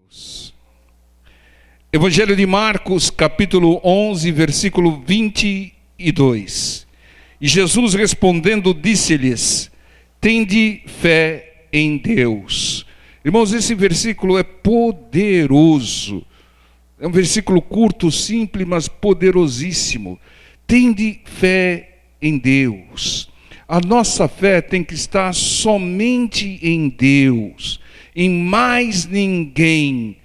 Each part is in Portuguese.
Deus. Evangelho de Marcos, capítulo 11, versículo 22. E Jesus respondendo disse-lhes: tende fé em Deus. Irmãos, esse versículo é poderoso. É um versículo curto, simples, mas poderosíssimo. Tende fé em Deus. A nossa fé tem que estar somente em Deus, em mais ninguém.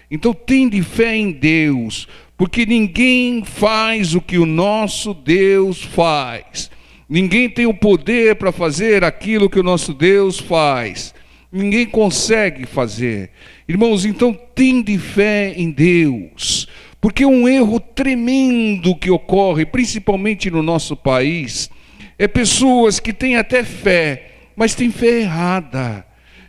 Então tende fé em Deus, porque ninguém faz o que o nosso Deus faz. Ninguém tem o poder para fazer aquilo que o nosso Deus faz. Ninguém consegue fazer. Irmãos, então tende fé em Deus, porque um erro tremendo que ocorre, principalmente no nosso país, é pessoas que têm até fé, mas têm fé errada.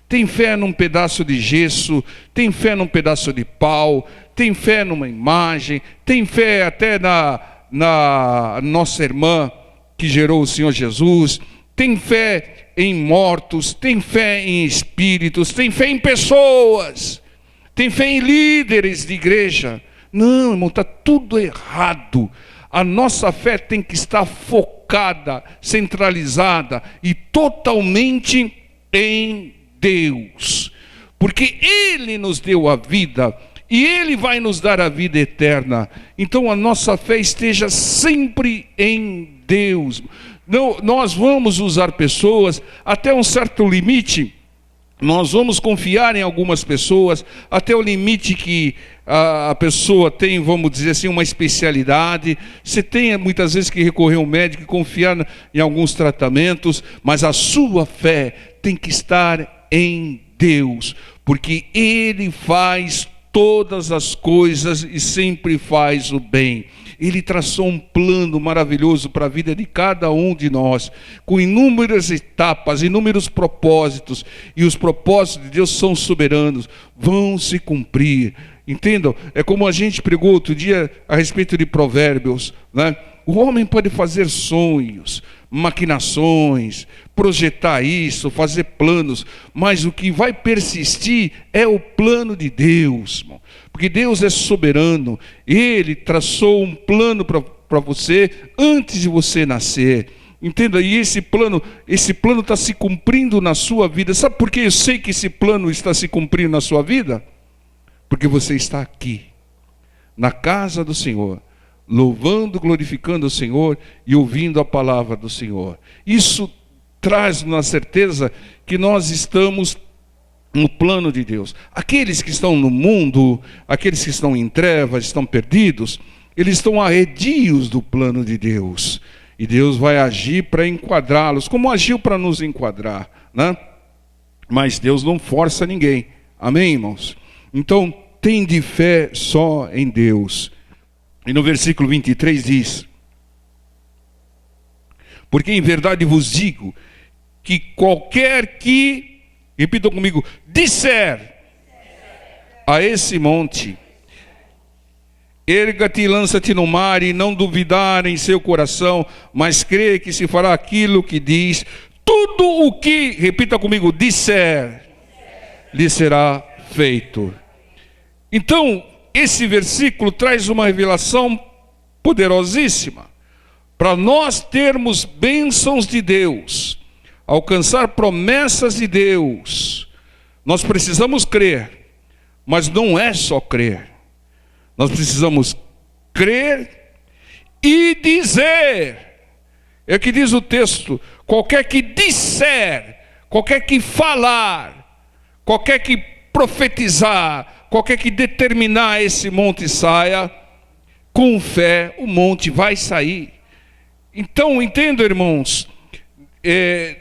Tem fé num pedaço de gesso, tem fé num pedaço de pau, tem fé numa imagem, tem fé até na nossa irmã que gerou o Senhor Jesus, tem fé em mortos, tem fé em espíritos, tem fé em pessoas, tem fé em líderes de igreja. Não, irmão, está tudo errado. A nossa fé tem que estar focada, centralizada e totalmente em Deus, porque Ele nos deu a vida e Ele vai nos dar a vida eterna. Então a nossa fé esteja sempre em Deus. Não, nós vamos usar pessoas até um certo limite. Nós vamos confiar em algumas pessoas até o limite que a pessoa tem, vamos dizer assim, uma especialidade. Você tem muitas vezes que recorrer ao médico e confiar em alguns tratamentos, mas a sua fé tem que estar em Deus, porque Ele faz todas as coisas e sempre faz o bem. Ele traçou um plano maravilhoso para a vida de cada um de nós, com inúmeras etapas, inúmeros propósitos, e os propósitos de Deus são soberanos, vão se cumprir. Entendam? É como a gente pregou outro dia a respeito de Provérbios, né? O homem pode fazer sonhos, maquinações, projetar isso, fazer planos, mas o que vai persistir é o plano de Deus, irmão. Porque Deus é soberano. Ele traçou um plano para você antes de você nascer. Entenda, e esse plano está se cumprindo na sua vida. Sabe por que eu sei que esse plano está se cumprindo na sua vida? Porque você está aqui, na casa do Senhor, louvando, glorificando o Senhor e ouvindo a palavra do Senhor. Isso traz uma certeza que nós estamos no plano de Deus. Aqueles que estão no mundo, aqueles que estão em trevas, estão perdidos, eles estão arredios do plano de Deus. E Deus vai agir para enquadrá-los, como agiu para nos enquadrar, né? Mas Deus não força ninguém. Amém, irmãos? Então, tende fé só em Deus. E no versículo 23 diz: porque em verdade vos digo, que qualquer que, repitam comigo, disser a esse monte, erga-te e lança-te no mar, e não duvidar em seu coração, mas crê que se fará aquilo que diz, tudo o que, repita comigo, disser, lhe será feito. Então, esse versículo traz uma revelação poderosíssima. Para nós termos bênçãos de Deus, alcançar promessas de Deus, nós precisamos crer, mas não é só crer. Nós precisamos crer e dizer. É o que diz o texto: qualquer que disser, qualquer que falar, qualquer que profetizar, qualquer que determinar esse monte saia, com fé o monte vai sair. Então, entenda, irmãos,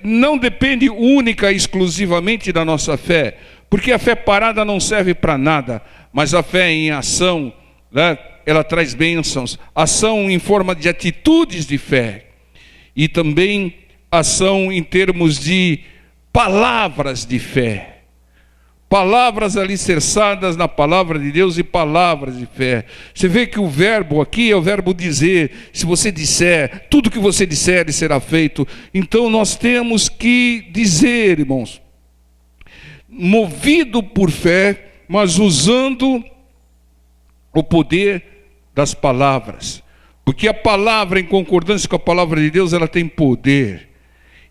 não depende única e exclusivamente da nossa fé, porque a fé parada não serve para nada, mas a fé em ação, né, ela traz bênçãos. Ação em forma de atitudes de fé, e também ação em termos de palavras de fé. Palavras alicerçadas na palavra de Deus e palavras de fé. Você vê que o verbo aqui é o verbo dizer. Se você disser, tudo que você disser será feito. Então nós temos que dizer, irmãos, movido por fé, mas usando o poder das palavras. Porque a palavra, em concordância com a palavra de Deus, ela tem poder.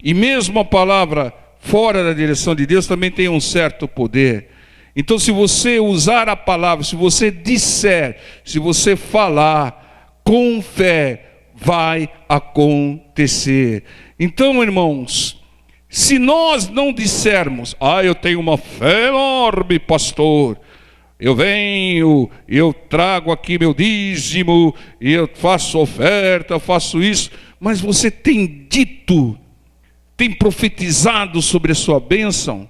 E mesmo a palavra fora da direção de Deus também tem um certo poder. Então, se você usar a palavra, se você disser, se você falar com fé, vai acontecer. Então, irmãos, se nós não dissermos, eu tenho uma fé enorme, pastor, eu venho, eu trago aqui meu dízimo, e eu faço oferta, eu faço isso, mas você tem dito, tem profetizado sobre a sua bênção?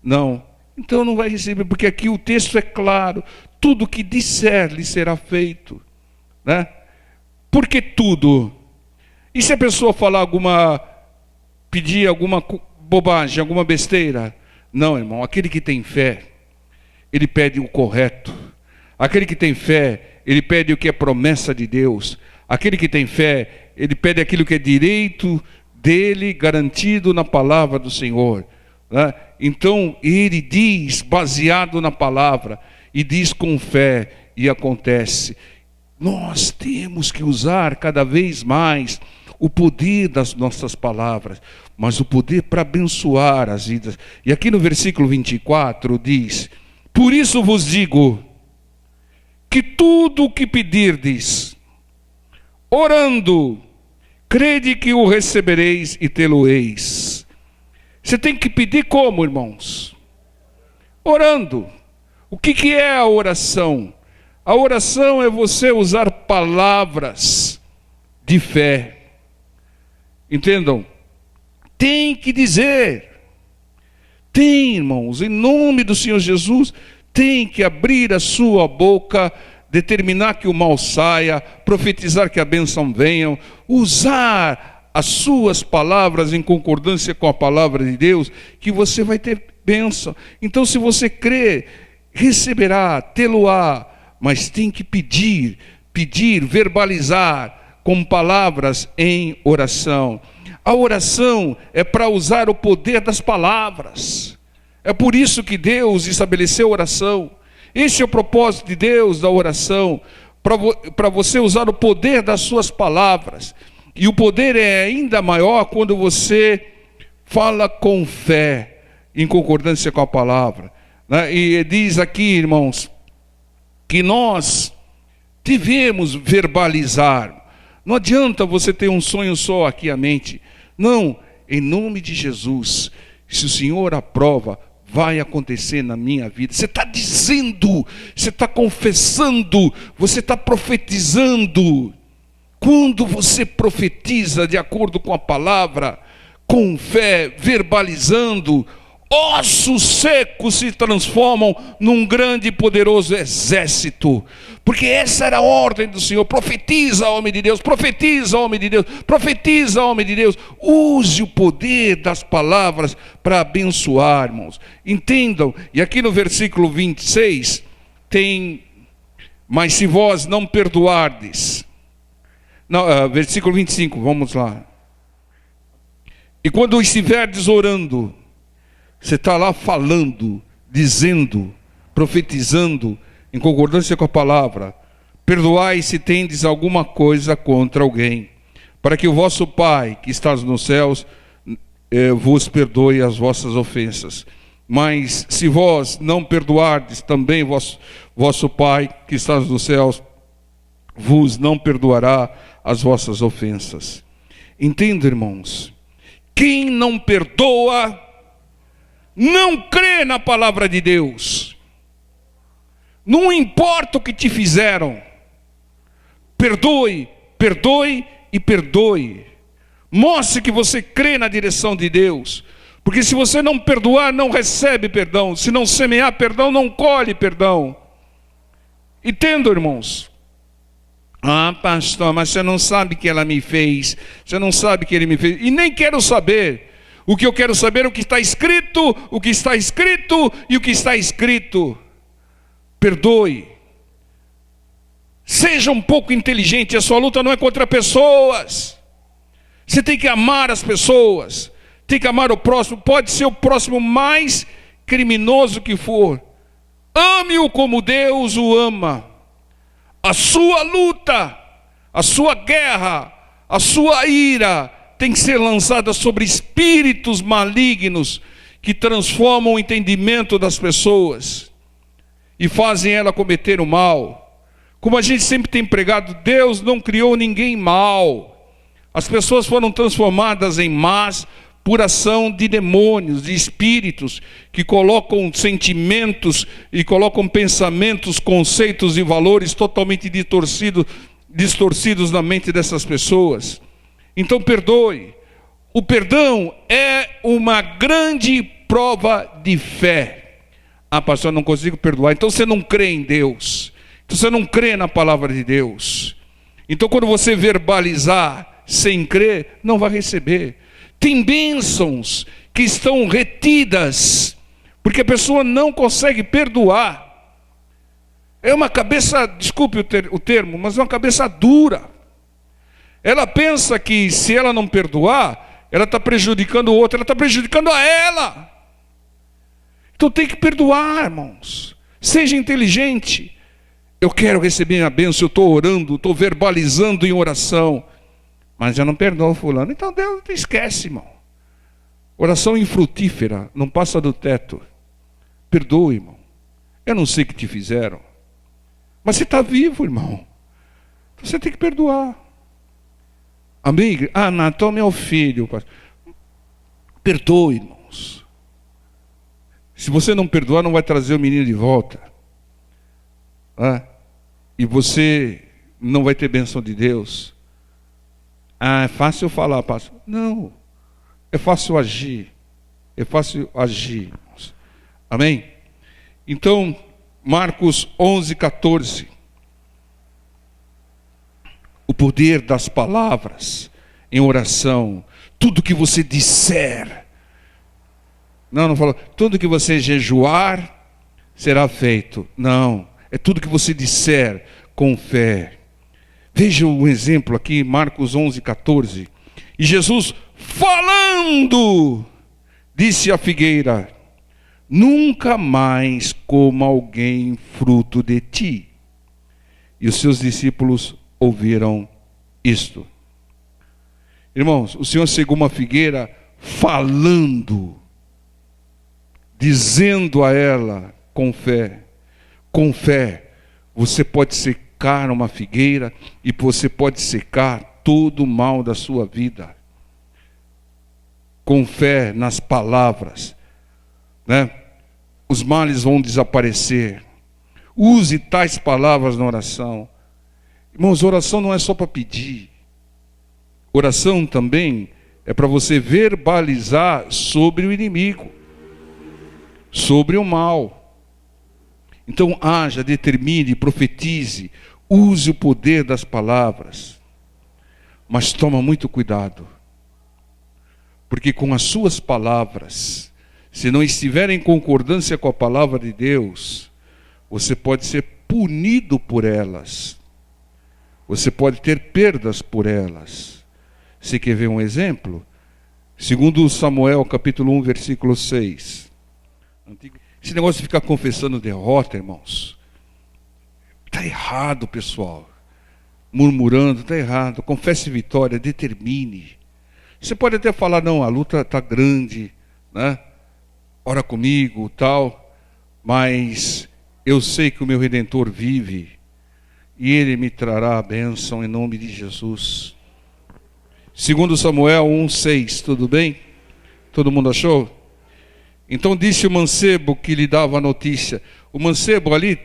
Não. Então não vai receber, porque aqui o texto é claro, tudo que disser lhe será feito, né? Por que tudo? E se a pessoa falar pedir alguma bobagem, alguma besteira? Não, irmão, aquele que tem fé, ele pede o correto. Aquele que tem fé, ele pede o que é promessa de Deus. Aquele que tem fé, ele pede aquilo que é direito dele, garantido na palavra do Senhor, né? Então ele diz baseado na palavra, e diz com fé, e acontece. Nós temos que usar cada vez mais o poder das nossas palavras, mas o poder para abençoar as vidas. E aqui no versículo 24 diz: por isso vos digo, que tudo o que pedirdes, orando, crede que o recebereis e tê-lo-eis. Você tem que pedir como, irmãos? Orando. O que é a oração? A oração é você usar palavras de fé. Entendam? Tem que dizer. Tem, irmãos, em nome do Senhor Jesus, tem que abrir a sua boca, determinar que o mal saia, profetizar que a bênção venha, usar as suas palavras em concordância com a palavra de Deus, que você vai ter bênção. Então, se você crê, receberá, tê-lo-á, mas tem que pedir, verbalizar com palavras em oração. A oração é para usar o poder das palavras. É por isso que Deus estabeleceu a oração. Esse é o propósito de Deus da oração, para você usar o poder das suas palavras. E o poder é ainda maior quando você fala com fé, em concordância com a palavra, né? E diz aqui, irmãos, que nós devemos verbalizar. Não adianta você ter um sonho só aqui à mente. Não, em nome de Jesus, se o Senhor aprova, vai acontecer na minha vida. Você está dizendo, você está confessando, você está profetizando. Quando você profetiza de acordo com a palavra, com fé, verbalizando, ossos secos se transformam num grande e poderoso exército. Porque essa era a ordem do Senhor. Profetiza, homem de Deus, profetiza, homem de Deus, profetiza, homem de Deus. Use o poder das palavras para abençoar, irmãos. Entendam, e aqui no versículo 26 tem: mas se vós não perdoardes, versículo 25, vamos lá. E quando estiverdes orando, você está lá falando, dizendo, profetizando, em concordância com a palavra: perdoai se tendes alguma coisa contra alguém, para que o vosso Pai, que está nos céus, vos perdoe as vossas ofensas. Mas se vós não perdoardes, também vosso Pai, que está nos céus, vos não perdoará as vossas ofensas. Entenda, irmãos, quem não perdoa, não crê na palavra de Deus. Não importa o que te fizeram, perdoe, perdoe e perdoe. Mostre que você crê na direção de Deus. Porque se você não perdoar, não recebe perdão. Se não semear perdão, não colhe perdão. Entendam, irmãos? Pastor, mas você não sabe que ela me fez. Você não sabe que ele me fez. E nem quero saber. O que eu quero saber é o que está escrito, o que está escrito e o que está escrito. Perdoe. Seja um pouco inteligente. A sua luta não é contra pessoas. Você tem que amar as pessoas. Tem que amar o próximo. Pode ser o próximo mais criminoso que for. Ame-o como Deus o ama. A sua luta, a sua guerra, a sua ira tem que ser lançada sobre espíritos malignos que transformam o entendimento das pessoas e fazem ela cometer o mal. Como a gente sempre tem pregado, Deus não criou ninguém mal. As pessoas foram transformadas em más por ação de demônios, de espíritos, que colocam sentimentos e colocam pensamentos, conceitos e valores totalmente distorcidos na mente dessas pessoas. Então perdoe. O perdão é uma grande prova de fé. Ah, pastor, eu não consigo perdoar. Então você não crê em Deus. Então você não crê na palavra de Deus. Então quando você verbalizar sem crer, não vai receber. Tem bênçãos que estão retidas, porque a pessoa não consegue perdoar. É uma cabeça, desculpe o termo, mas é uma cabeça dura. Ela pensa que se ela não perdoar, ela está prejudicando o outro, ela está prejudicando a ela. Então tem que perdoar, irmãos. Seja inteligente. Eu quero receber a bênção, eu estou orando, estou verbalizando em oração. Mas eu não perdoo fulano. Então Deus esquece, irmão. Oração infrutífera, não passa do teto. Perdoe, irmão. Eu não sei o que te fizeram. Mas você está vivo, irmão. Você tem que perdoar. Amém? Ah, Natal, meu filho. Perdoe, irmãos. Se você não perdoar, não vai trazer o menino de volta. E você não vai ter bênção de Deus. Ah, é fácil falar, pastor. Não. É fácil agir. É fácil agir, irmãos. Amém? Então, Marcos 11:14. O poder das palavras em oração. Tudo que você disser. Não falou. Tudo que você jejuar será feito. Não. É tudo que você disser com fé. Veja um exemplo aqui, Marcos 11:14. E Jesus, falando, disse à figueira: nunca mais coma alguém fruto de ti. E os seus discípulos ouviram isto. Irmãos, o Senhor cegou uma figueira falando, dizendo a ela com fé, você pode secar uma figueira e você pode secar todo o mal da sua vida. Com fé nas palavras, né? Os males vão desaparecer. Use tais palavras na oração. Irmãos, oração não é só para pedir. Oração também é para você verbalizar sobre o inimigo, sobre o mal. Então haja, determine, profetize, use o poder das palavras. Mas toma muito cuidado, porque com as suas palavras, se não estiver em concordância com a palavra de Deus, você pode ser punido por elas. Você pode ter perdas por elas. Você quer ver um exemplo? Segundo Samuel, capítulo 1, versículo 6. Esse negócio de ficar confessando derrota, irmãos, está errado, pessoal. Murmurando, está errado. Confesse vitória, determine. Você pode até falar, não, a luta está grande, né? Ora comigo, tal. Mas eu sei que o meu Redentor vive. E Ele me trará a bênção em nome de Jesus. Segundo Samuel 1:6, tudo bem? Todo mundo achou? Então disse o mancebo que lhe dava a notícia. O mancebo ali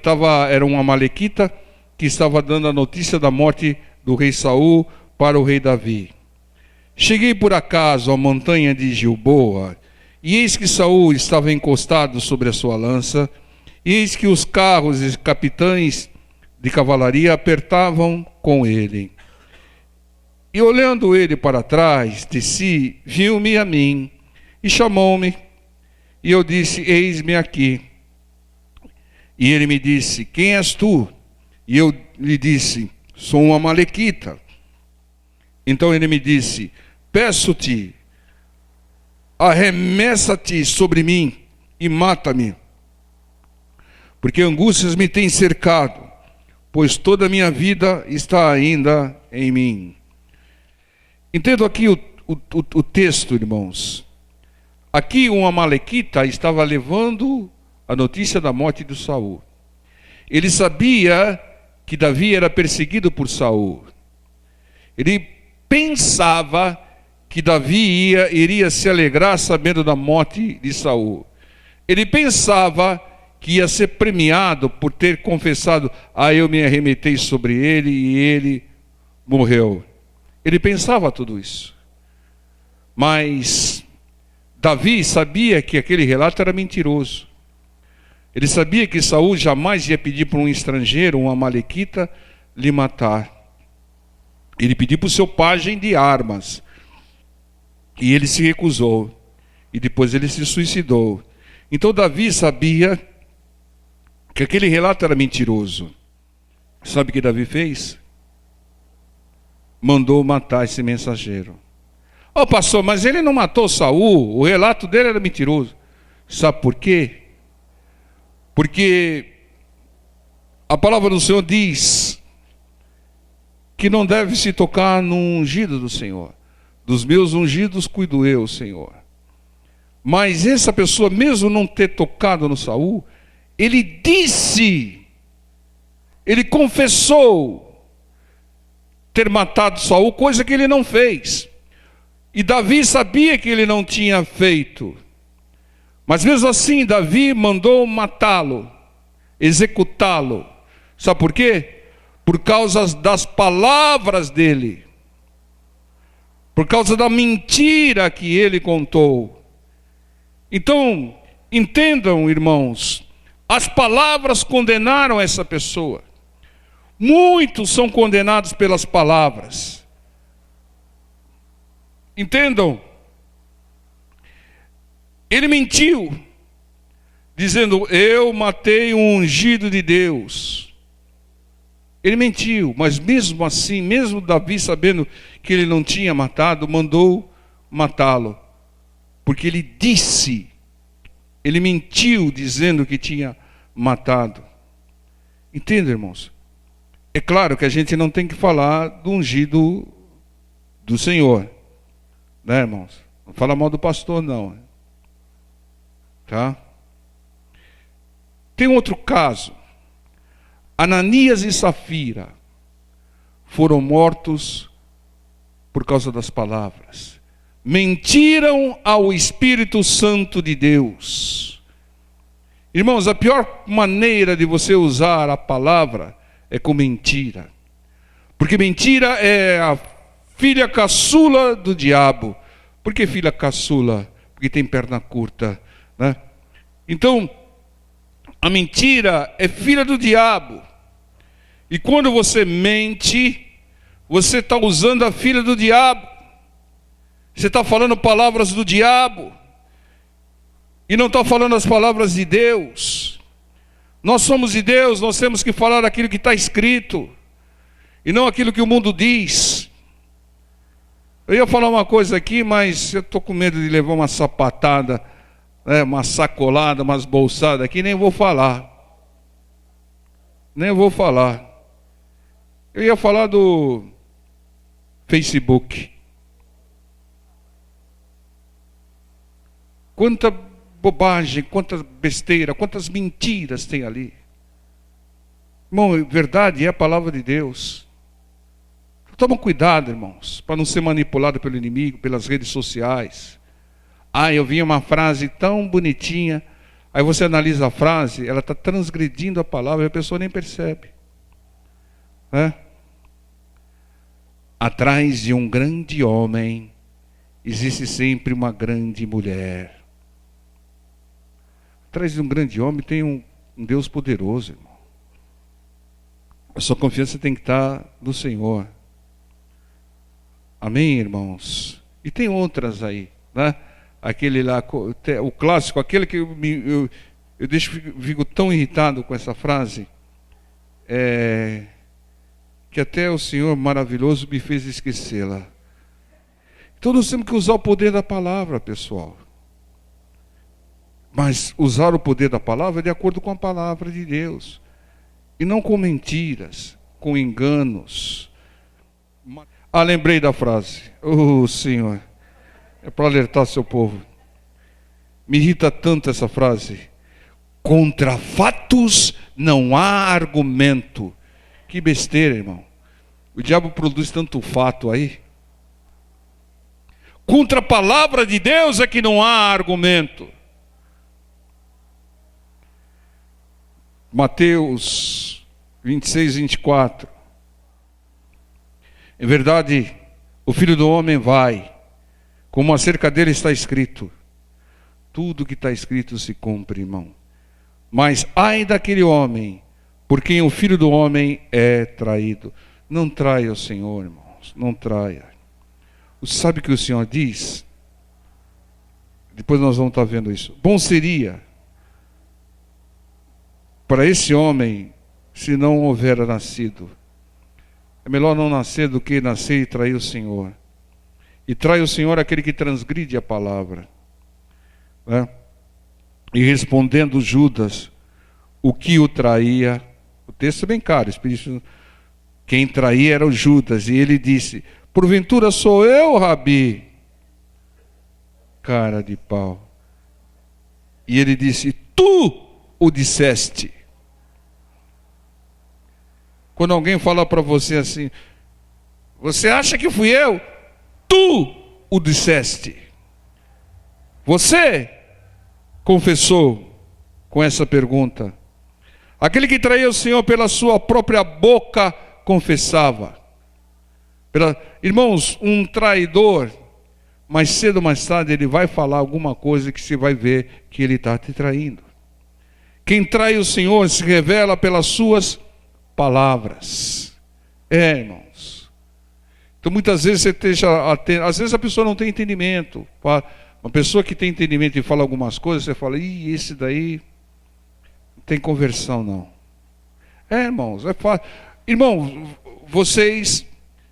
era um amalequita que estava dando a notícia da morte do rei Saul para o rei Davi. Cheguei por acaso à montanha de Gilboa, e eis que Saul estava encostado sobre a sua lança, e eis que os carros e capitães de cavalaria apertavam com ele. E olhando ele para trás de si, viu-me a mim, e chamou-me, e eu disse, eis-me aqui. E ele me disse, quem és tu? E eu lhe disse, sou um amalequita. Então ele me disse, peço-te, arremessa-te sobre mim e mata-me. porque angústias me têm cercado, pois toda a minha vida está ainda em mim. Entendo aqui o texto, irmãos. Aqui um amalequita estava levando a notícia da morte de Saul. Ele sabia que Davi era perseguido por Saul. Ele pensava que Davi iria se alegrar sabendo da morte de Saul. Ele pensava que ia ser premiado por ter confessado: eu me arremetei sobre ele e ele morreu. Ele pensava tudo isso. Mas Davi sabia que aquele relato era mentiroso. Ele sabia que Saul jamais ia pedir para um estrangeiro, um amalequita, lhe matar. Ele pediu para o seu pajem de armas. E ele se recusou. E depois ele se suicidou. Então Davi sabia que aquele relato era mentiroso. Sabe o que Davi fez? Mandou matar esse mensageiro. Pastor, mas ele não matou Saul, o relato dele era mentiroso. Sabe por quê? Porque a palavra do Senhor diz que não deve se tocar no ungido do Senhor. Dos meus ungidos cuido eu, Senhor. Mas essa pessoa, mesmo não ter tocado no Saul, ele disse, ele confessou ter matado Saul, coisa que ele não fez. E Davi sabia que ele não tinha feito. Mas mesmo assim, Davi mandou matá-lo, executá-lo. Sabe por quê? Por causa das palavras dele. Por causa da mentira que ele contou. Então, entendam, irmãos, as palavras condenaram essa pessoa. Muitos são condenados pelas palavras. Entendam? Ele mentiu, dizendo: eu matei um ungido de Deus. Ele mentiu, mas mesmo assim, mesmo Davi sabendo que ele não tinha matado, mandou matá-lo. Porque ele disse, ele mentiu dizendo que tinha matado. Entende, irmãos? É claro que a gente não tem que falar do ungido do Senhor, né, irmãos? Não fala mal do pastor, não. Tá? Tem outro caso. Ananias e Safira foram mortos por causa das palavras. Mentiram ao Espírito Santo de Deus. Irmãos, a pior maneira de você usar a palavra é com mentira. Porque mentira é a filha caçula do diabo. Por que filha caçula? Porque tem perna curta, né? Então, a mentira é filha do diabo. E quando você mente, você está usando a filha do diabo. Você está falando palavras do diabo. E não está falando as palavras de Deus. Nós somos de Deus, nós temos que falar aquilo que está escrito. E não aquilo que o mundo diz. Eu ia falar uma coisa aqui, mas eu estou com medo de levar uma sapatada, uma sacolada, umas bolsadas aqui, nem vou falar. Nem vou falar. Eu ia falar do Facebook. Quanta bobagem, quanta besteira, quantas mentiras tem ali. Irmão, verdade é a palavra de Deus. Toma cuidado, irmãos, para não ser manipulado pelo inimigo, pelas redes sociais. Eu vi uma frase tão bonitinha. Aí você analisa a frase, ela está transgredindo a palavra e a pessoa nem percebe. Atrás de um grande homem existe sempre uma grande mulher. Atrás de um grande homem tem um Deus poderoso, irmão. A sua confiança tem que estar no Senhor. Amém, irmãos? E tem outras aí, né? Aquele lá, o clássico, aquele que eu fico tão irritado com essa frase, que até o Senhor maravilhoso me fez esquecê-la. Então nós temos que usar o poder da palavra, pessoal. Mas usar o poder da palavra de acordo com a palavra de Deus. E não com mentiras, com enganos. Lembrei da frase. Senhor, é para alertar seu povo. Me irrita tanto essa frase. Contra fatos não há argumento. Que besteira, irmão. O diabo produz tanto fato aí. Contra a palavra de Deus é que não há argumento. Mateus 26, 24. Em verdade, o Filho do Homem vai, como acerca dele está escrito. Tudo que está escrito se cumpre, irmão. Mas ai daquele homem, por quem o Filho do Homem é traído. Não traia o Senhor, irmãos, não traia. Você sabe o que o Senhor diz? Depois nós vamos estar vendo isso. Bom seria para esse homem se não houvera nascido. É melhor não nascer do que nascer e trair o Senhor. E trai o Senhor aquele que transgride a palavra. Né? E respondendo Judas, o que o traía, o texto é bem claro, quem traía era o Judas, e ele disse, porventura sou eu, Rabi? Cara de pau. E ele disse, tu o disseste. Quando alguém fala para você assim, você acha que fui eu? Tu o disseste. Você confessou com essa pergunta. Aquele que traía o Senhor pela sua própria boca confessava. Irmãos, um traidor, mais cedo ou mais tarde ele vai falar alguma coisa que você vai ver que ele está te traindo. Quem trai o Senhor se revela pelas suas palavras. Irmãos. Então muitas vezes você esteja atento, às vezes a pessoa não tem entendimento. Uma pessoa que tem entendimento e fala algumas coisas, você fala, esse daí não tem conversão não. Irmãos, é fácil. Irmãos, vocês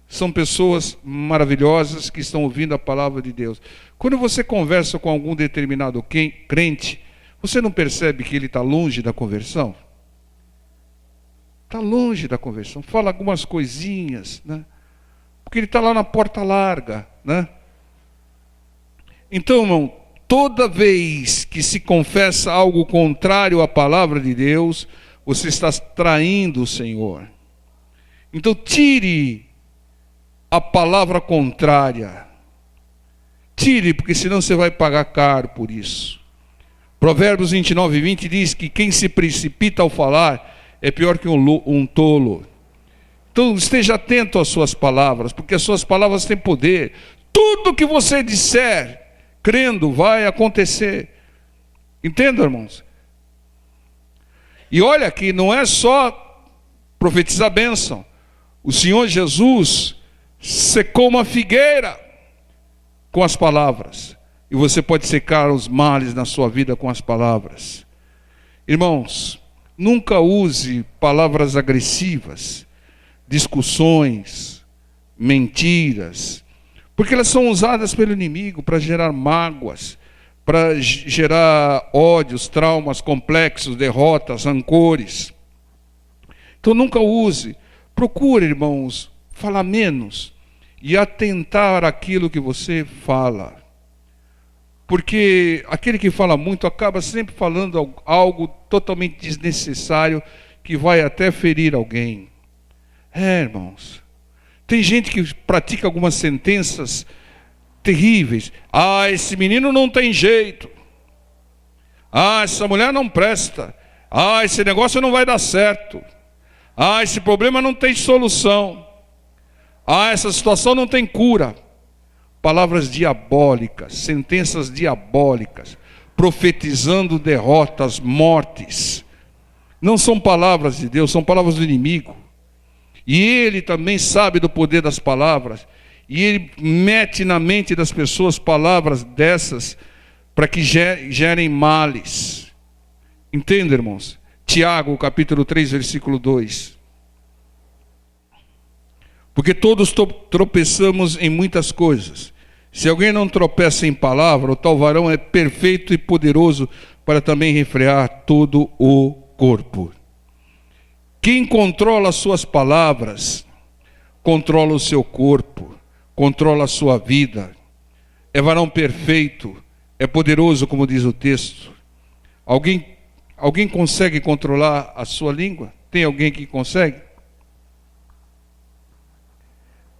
são pessoas maravilhosas que estão ouvindo a palavra de Deus. Quando você conversa com algum determinado crente, você não percebe que ele está longe da conversão? Está longe da conversão. Fala algumas coisinhas, né? Porque ele está lá na porta larga, né? Então, irmão, toda vez que se confessa algo contrário à palavra de Deus, você está traindo o Senhor. Então, tire a palavra contrária. Tire, porque senão você vai pagar caro por isso. Provérbios 29, 20 diz que quem se precipita ao falar é pior que um tolo. Então esteja atento às suas palavras, porque as suas palavras têm poder. Tudo que você disser, crendo, vai acontecer. Entenda, irmãos? E olha que não é só profetizar bênção. O Senhor Jesus secou uma figueira com as palavras. E você pode secar os males na sua vida com as palavras. Irmãos, nunca use palavras agressivas, discussões, mentiras, porque elas são usadas pelo inimigo para gerar mágoas, para gerar ódios, traumas complexos, derrotas, rancores. Então nunca use. Procure, irmãos, falar menos e atentar àquilo que você fala. Porque aquele que fala muito acaba sempre falando algo totalmente desnecessário que vai até ferir alguém. Irmãos, tem gente que pratica algumas sentenças terríveis. Esse menino não tem jeito. Essa mulher não presta. Esse negócio não vai dar certo. Esse problema não tem solução. Essa situação não tem cura. Palavras diabólicas, sentenças diabólicas, profetizando derrotas, mortes. Não são palavras de Deus, são palavras do inimigo. E ele também sabe do poder das palavras. E ele mete na mente das pessoas palavras dessas para que gerem males. Entende, irmãos? Tiago, capítulo 3, versículo 2. Porque todos tropeçamos em muitas coisas. Se alguém não tropeça em palavra, o tal varão é perfeito e poderoso para também refrear todo o corpo. Quem controla as suas palavras, controla o seu corpo, controla a sua vida. É varão perfeito, é poderoso, como diz o texto. Alguém consegue controlar a sua língua? Tem alguém que consegue?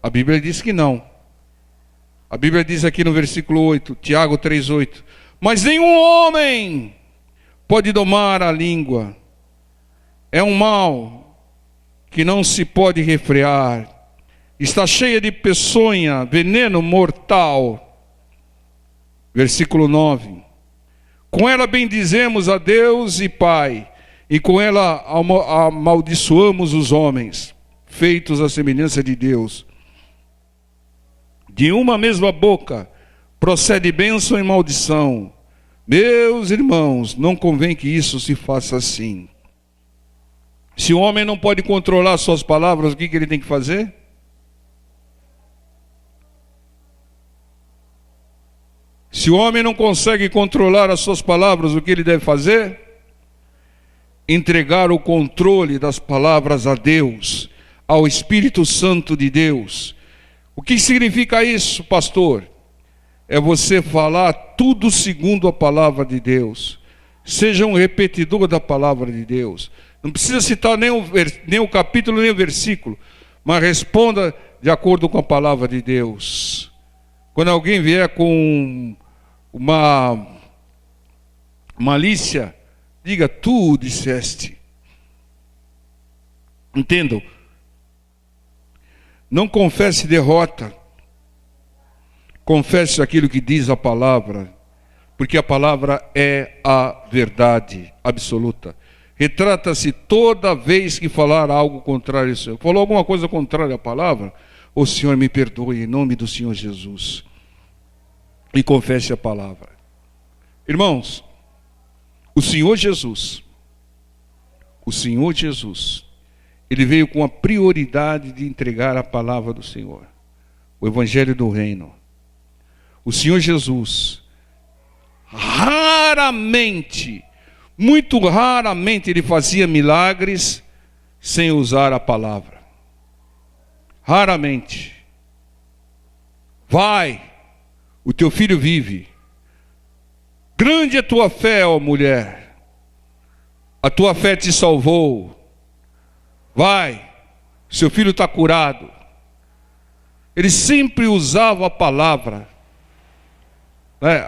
A Bíblia diz que não. A Bíblia diz aqui no versículo 8, Tiago 3,8: mas nenhum homem pode domar a língua. É um mal que não se pode refrear. Está cheia de peçonha, veneno mortal. Versículo 9: com ela bendizemos a Deus e Pai, e com ela amaldiçoamos os homens, feitos à semelhança de Deus. De uma mesma boca procede bênção e maldição. Meus irmãos, não convém que isso se faça assim. Se o homem não pode controlar suas palavras, o que ele tem que fazer? Se o homem não consegue controlar as suas palavras, o que ele deve fazer? Entregar o controle das palavras a Deus, ao Espírito Santo de Deus. O que significa isso, pastor? É você falar tudo segundo a palavra de Deus. Seja um repetidor da palavra de Deus. Não precisa citar nem o capítulo, nem o versículo, mas responda de acordo com a palavra de Deus. Quando alguém vier com uma malícia, diga: tu disseste. Entendam? Não confesse derrota. Confesse aquilo que diz a palavra, porque a palavra é a verdade absoluta. Retrata-se toda vez que falar algo contrário ao Senhor. Falou alguma coisa contrária à palavra? O Senhor me perdoe em nome do Senhor Jesus. E confesse a palavra. Irmãos, o Senhor Jesus, Ele veio com a prioridade de entregar a palavra do Senhor, o Evangelho do Reino. O Senhor Jesus, raramente, muito raramente, Ele fazia milagres sem usar a palavra. Raramente. Vai, o teu filho vive. Grande é a tua fé, ó mulher. A tua fé te salvou. Vai, seu filho está curado. Ele sempre usava a palavra.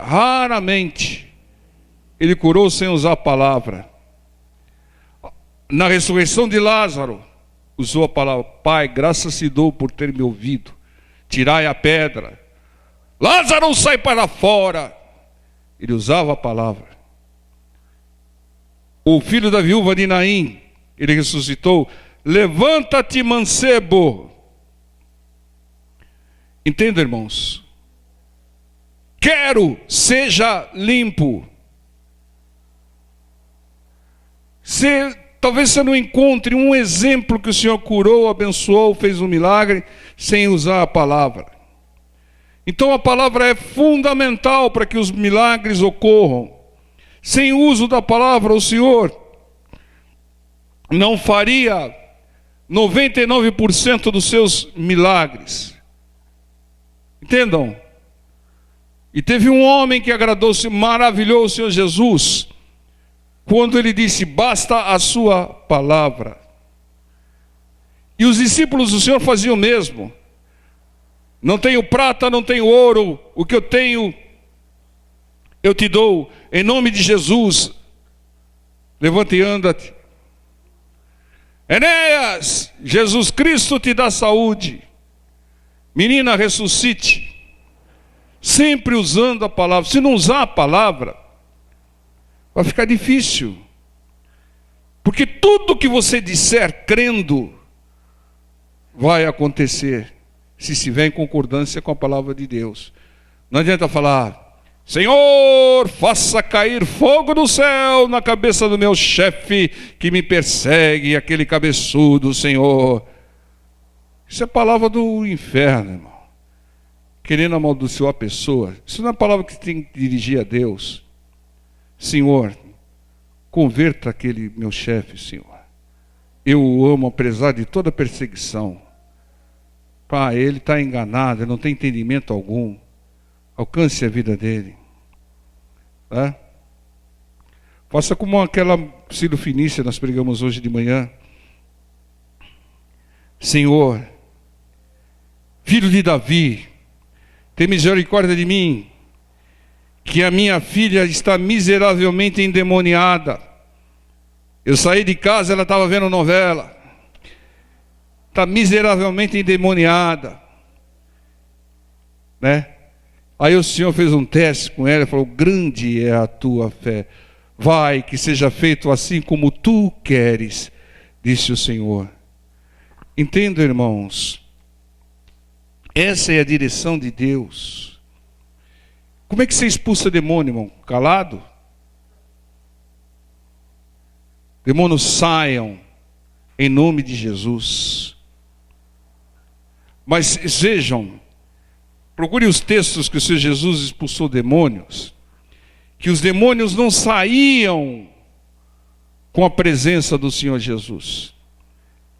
Raramente ele curou sem usar a palavra. Na ressurreição de Lázaro, usou a palavra: Pai, graças te dou por ter me ouvido. Tirai a pedra. Lázaro, sai para fora. Ele usava a palavra. O filho da viúva de Naim, ele ressuscitou: levanta-te, mancebo. Entenda, irmãos? Quero, seja limpo. Talvez você não encontre um exemplo que o Senhor curou, abençoou, fez um milagre, sem usar a palavra. Então a palavra é fundamental para que os milagres ocorram. Sem o uso da palavra, o Senhor não faria 99% dos seus milagres. Entendam? E teve um homem que agradou-se, maravilhou o Senhor Jesus, quando ele disse: basta a sua palavra. E os discípulos do Senhor faziam o mesmo. Não tenho prata, não tenho ouro, o que eu tenho eu te dou, em nome de Jesus. Levanta e anda-te. Enéas, Jesus Cristo te dá saúde. Menina, ressuscite. Sempre usando a palavra. Se não usar a palavra, vai ficar difícil. Porque tudo que você disser crendo vai acontecer, se estiver em concordância com a palavra de Deus. Não adianta falar: Senhor, faça cair fogo do céu na cabeça do meu chefe que me persegue, aquele cabeçudo, Senhor. Isso é palavra do inferno, irmão. Querendo amaldiçoar a pessoa. Isso não é palavra que tem que dirigir a Deus. Senhor, converta aquele meu chefe, Senhor. Eu o amo apesar de toda perseguição. Pai, ele está enganado, ele não tem entendimento algum. Alcance a vida dele. Tá? Faça como aquela Sírio-Fenícia nós pregamos hoje de manhã. Senhor, filho de Davi, tem misericórdia de mim, que a minha filha está miseravelmente endemoniada. Eu saí de casa, ela estava vendo novela. Está miseravelmente endemoniada. Né? Aí o Senhor fez um teste com ela e falou: grande é a tua fé. Vai, que seja feito assim como tu queres, disse o Senhor. Entenda, irmãos, essa é a direção de Deus. Como é que você expulsa demônio, irmão? Calado? Demônios saiam em nome de Jesus. Mas vejam, procure os textos que o Senhor Jesus expulsou demônios, que os demônios não saíam com a presença do Senhor Jesus.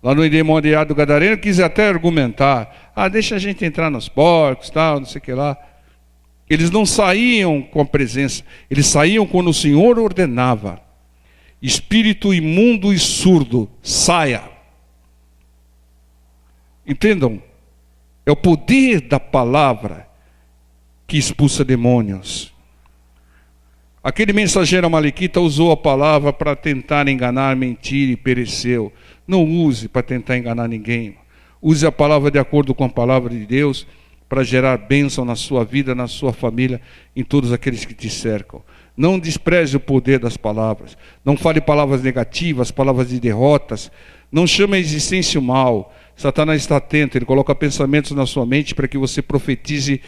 Lá no endemoniado gadareno quis até argumentar: deixa a gente entrar nos porcos, tal, não sei o que lá. Eles não saíam com a presença, eles saíam quando o Senhor ordenava: espírito imundo e surdo, saia. Entendam, é o poder da palavra que expulsa demônios. Aquele mensageiro amalequita usou a palavra para tentar enganar, mentir e pereceu. Não use para tentar enganar ninguém. Use a palavra de acordo com a palavra de Deus para gerar bênção na sua vida, na sua família, em todos aqueles que te cercam. Não despreze o poder das palavras. Não fale palavras negativas, palavras de derrotas. Não chame a existência o mal. Satanás está atento, ele coloca pensamentos na sua mente para que você profetize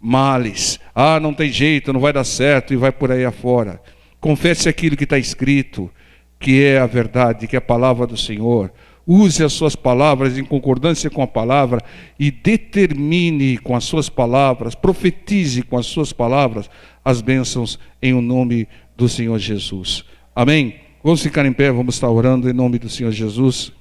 males. Não tem jeito, não vai dar certo, e vai por aí afora. Confesse aquilo que está escrito, que é a verdade, que é a palavra do Senhor. Use as suas palavras em concordância com a palavra e determine com as suas palavras, profetize com as suas palavras as bênçãos em o nome do Senhor Jesus. Amém? Vamos ficar em pé, vamos estar orando em nome do Senhor Jesus.